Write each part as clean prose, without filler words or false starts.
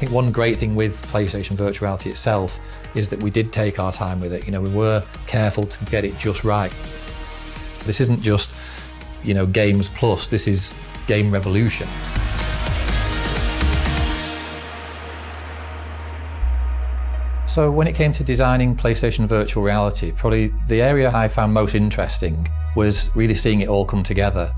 think one great thing with PlayStation Virtual Reality itself is that we did take our time with it. We were careful to get it just right. This isn't just, games plus, this is game revolution. So when it came to designing PlayStation Virtual Reality, probably the area I found most interesting was really seeing it all come together.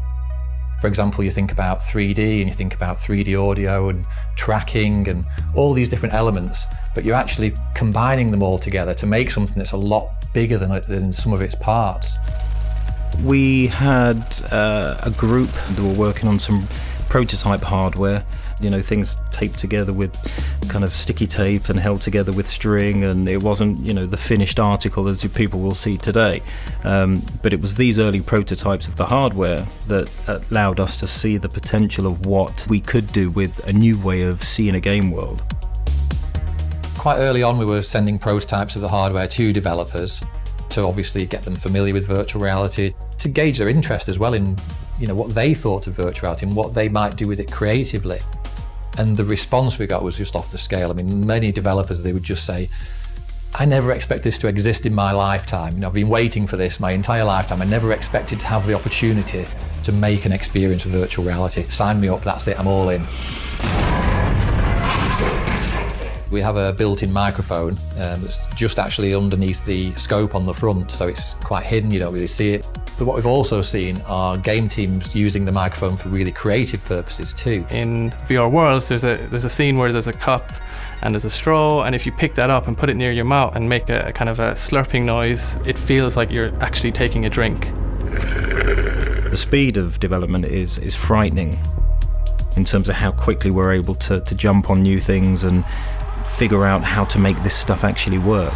For example, you think about 3D and you think about 3D audio and tracking and all these different elements, but you're actually combining them all together to make something that's a lot bigger than some of its parts. We had a group that were working on some prototype hardware, things taped together with kind of sticky tape and held together with string, and it wasn't, the finished article as people will see today. But it was these early prototypes of the hardware that allowed us to see the potential of what we could do with a new way of seeing a game world. Quite early on, we were sending prototypes of the hardware to developers to obviously get them familiar with virtual reality, to gauge their interest as well in what they thought of virtual reality and what they might do with it creatively. And the response we got was just off the scale. I mean, many developers, they would just say, I never expect this to exist in my lifetime. I've been waiting for this my entire lifetime. I never expected to have the opportunity to make an experience with virtual reality. Sign me up, that's it, I'm all in. We have a built-in microphone that's just actually underneath the scope on the front, so it's quite hidden, you don't really see it. But what we've also seen are game teams using the microphone for really creative purposes too. In VR Worlds, there's a scene where there's a cup and there's a straw, and if you pick that up and put it near your mouth and make a kind of a slurping noise, it feels like you're actually taking a drink. The speed of development is frightening in terms of how quickly we're able to jump on new things and figure out how to make this stuff actually work.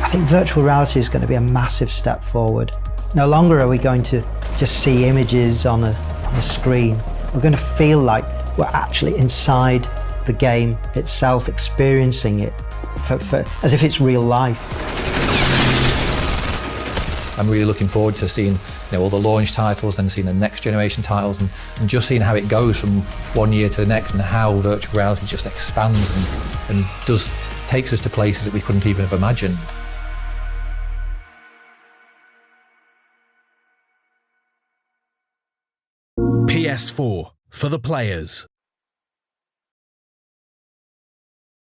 I think virtual reality is going to be a massive step forward. No longer are we going to just see images on a screen. We're going to feel like we're actually inside the game itself, experiencing it as if it's real life. I'm really looking forward to seeing all the launch titles and seeing the next generation titles and just seeing how it goes from one year to the next and how virtual reality just expands and takes us to places that we couldn't even have imagined. PS4 for the players.